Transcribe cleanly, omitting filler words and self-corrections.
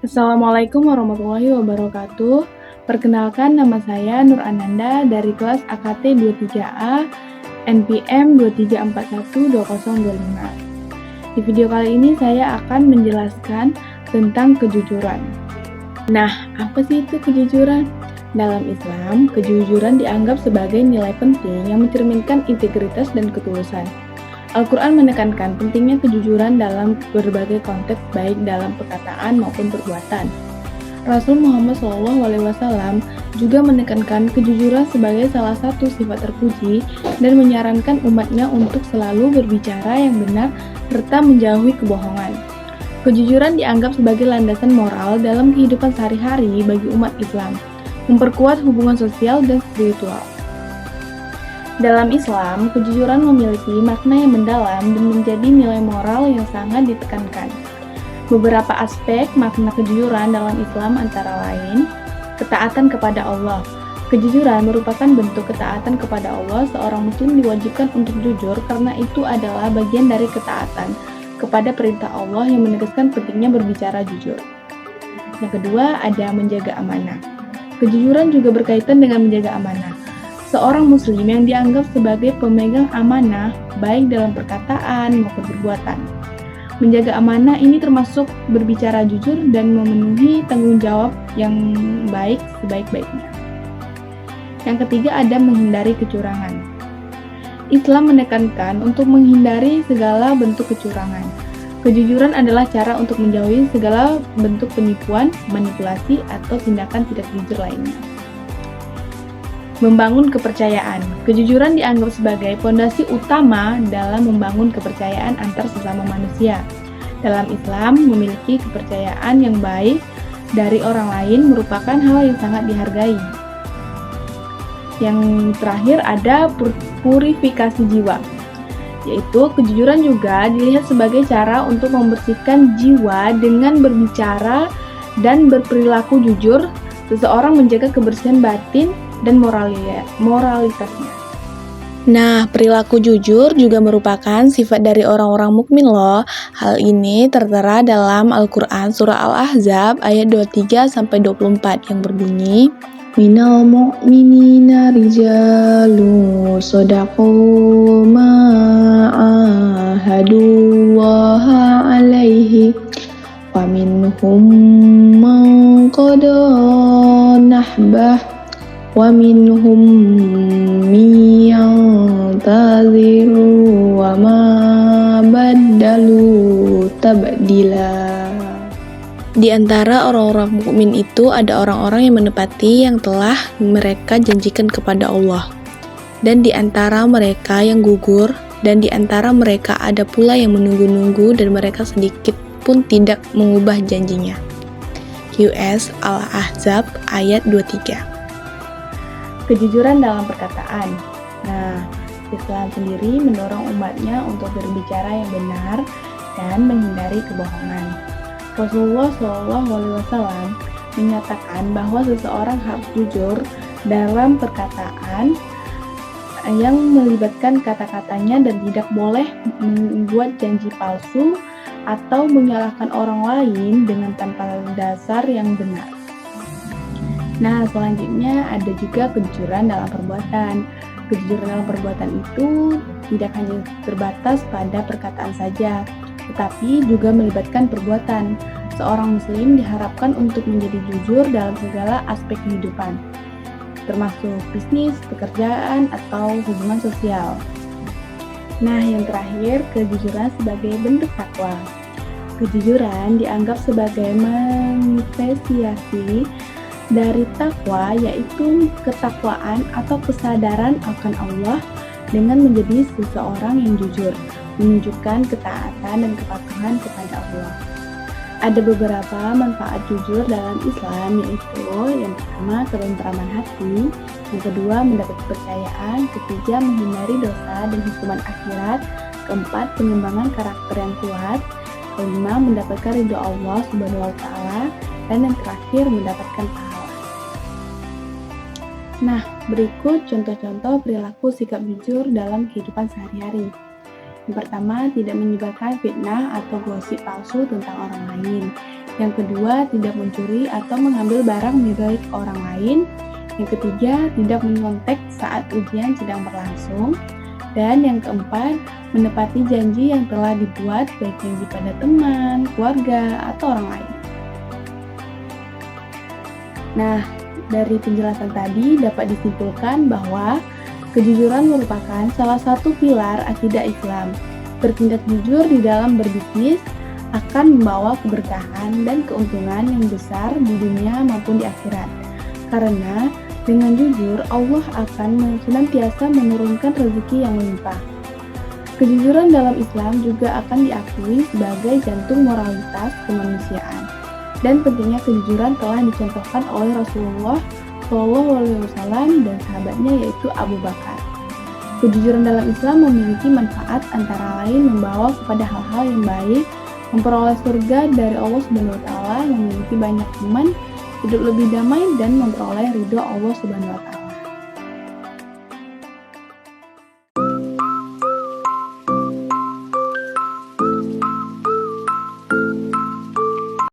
Assalamualaikum warahmatullahi wabarakatuh. Perkenalkan, nama saya Nur Ananda dari kelas AKT 23A NPM 23412025. Di video kali ini saya akan menjelaskan tentang kejujuran. Nah, apa sih itu kejujuran? Dalam Islam, kejujuran dianggap sebagai nilai penting yang mencerminkan integritas dan ketulusan. Al-Quran menekankan pentingnya kejujuran dalam berbagai konteks, baik dalam perkataan maupun perbuatan. Rasul Muhammad SAW juga menekankan kejujuran sebagai salah satu sifat terpuji dan menyarankan umatnya untuk selalu berbicara yang benar serta menjauhi kebohongan. Kejujuran dianggap sebagai landasan moral dalam kehidupan sehari-hari bagi umat Islam, memperkuat hubungan sosial dan spiritual. Dalam Islam, kejujuran memiliki makna yang mendalam dan menjadi nilai moral yang sangat ditekankan. Beberapa aspek makna kejujuran dalam Islam antara lain, ketaatan kepada Allah. Kejujuran merupakan bentuk ketaatan kepada Allah. Seorang muslim diwajibkan untuk jujur karena itu adalah bagian dari ketaatan kepada perintah Allah yang menegaskan pentingnya berbicara jujur. Yang kedua, ada menjaga amanah. Kejujuran juga berkaitan dengan menjaga amanah. Seorang muslim yang dianggap sebagai pemegang amanah baik dalam perkataan maupun perbuatan. Menjaga amanah ini termasuk berbicara jujur dan memenuhi tanggung jawab yang baik sebaik-baiknya. Yang ketiga, ada menghindari kecurangan. Islam menekankan untuk menghindari segala bentuk kecurangan. Kejujuran adalah cara untuk menjauhi segala bentuk penipuan, manipulasi, atau tindakan tidak jujur lainnya. Membangun kepercayaan. Kejujuran dianggap sebagai fondasi utama dalam membangun kepercayaan antar sesama manusia. Dalam Islam, memiliki kepercayaan yang baik dari orang lain merupakan hal yang sangat dihargai. Yang terakhir ada purifikasi jiwa, yaitu kejujuran juga dilihat sebagai cara untuk membersihkan jiwa dengan berbicara dan berperilaku jujur. Seseorang menjaga kebersihan batin dan moralitasnya. Nah, perilaku jujur juga merupakan sifat dari orang-orang mukmin loh. Hal ini tertera dalam Al-Quran surah Al-Ahzab ayat 23-24 yang berbunyi, Minal mu'minina rijalu sadaqu ma'ahadullaha alaihi wa minhum man qada nahbah wa minhum miyantadhiru wa ma baddalu tabdila. Di antara orang-orang mukmin itu ada orang-orang yang menepati yang telah mereka janjikan kepada Allah. Dan di antara mereka yang gugur, dan di antara mereka ada pula yang menunggu-nunggu dan mereka sedikit pun tidak mengubah janjinya. QS Al-Ahzab ayat 23. Kejujuran dalam perkataan. Nah, Islam sendiri mendorong umatnya untuk berbicara yang benar dan menghindari kebohongan. Rasulullah SAW menyatakan bahwa seseorang harus jujur dalam perkataan yang melibatkan kata-katanya dan tidak boleh membuat janji palsu atau menyalahkan orang lain dengan tanpa dasar yang benar. Nah, selanjutnya ada juga kejujuran dalam perbuatan. Kejujuran dalam perbuatan itu tidak hanya terbatas pada perkataan saja, tetapi juga melibatkan perbuatan. Seorang muslim diharapkan untuk menjadi jujur dalam segala aspek kehidupan, termasuk bisnis, pekerjaan, atau hubungan sosial. Nah, yang terakhir, kejujuran sebagai bentuk takwa. Kejujuran dianggap sebagai manifestasi dari takwa, yaitu ketakwaan atau kesadaran akan Allah dengan menjadi seseorang yang jujur, menunjukkan ketaatan dan kepatuhan kepada Allah. Ada beberapa manfaat jujur dalam Islam, yaitu yang pertama, ketentraman hati, yang kedua, mendapat kepercayaan, ketiga, menghindari dosa dan hukuman akhirat, keempat, pengembangan karakter yang kuat, kelima, mendapatkan ridho Allah Subhanahu wa Ta'ala, dan yang terakhir, mendapatkan pahala. Nah, berikut contoh-contoh perilaku sikap jujur dalam kehidupan sehari-hari. Yang pertama, tidak menyebarkan fitnah atau gosip palsu tentang orang lain. Yang kedua, tidak mencuri atau mengambil barang milik orang lain. Yang ketiga, tidak menyontek saat ujian sedang berlangsung. Dan yang keempat, menepati janji yang telah dibuat, baik janji pada teman, keluarga, atau orang lain. Nah, dari penjelasan tadi dapat disimpulkan bahwa kejujuran merupakan salah satu pilar akidah Islam. Bertindak jujur di dalam berbisnis akan membawa keberkahan dan keuntungan yang besar di dunia maupun di akhirat. Karena dengan jujur, Allah akan senantiasa menurunkan rezeki yang melimpah. Kejujuran dalam Islam juga akan diakui sebagai jantung moralitas kemanusiaan. Dan pentingnya kejujuran telah dicontohkan oleh Rasulullah SAW dan sahabatnya yaitu Abu Bakar. Kejujuran dalam Islam memiliki manfaat antara lain membawa kepada hal-hal yang baik, memperoleh surga dari Allah SWT, memiliki banyak teman, hidup lebih damai, dan memperoleh ridho Allah SWT.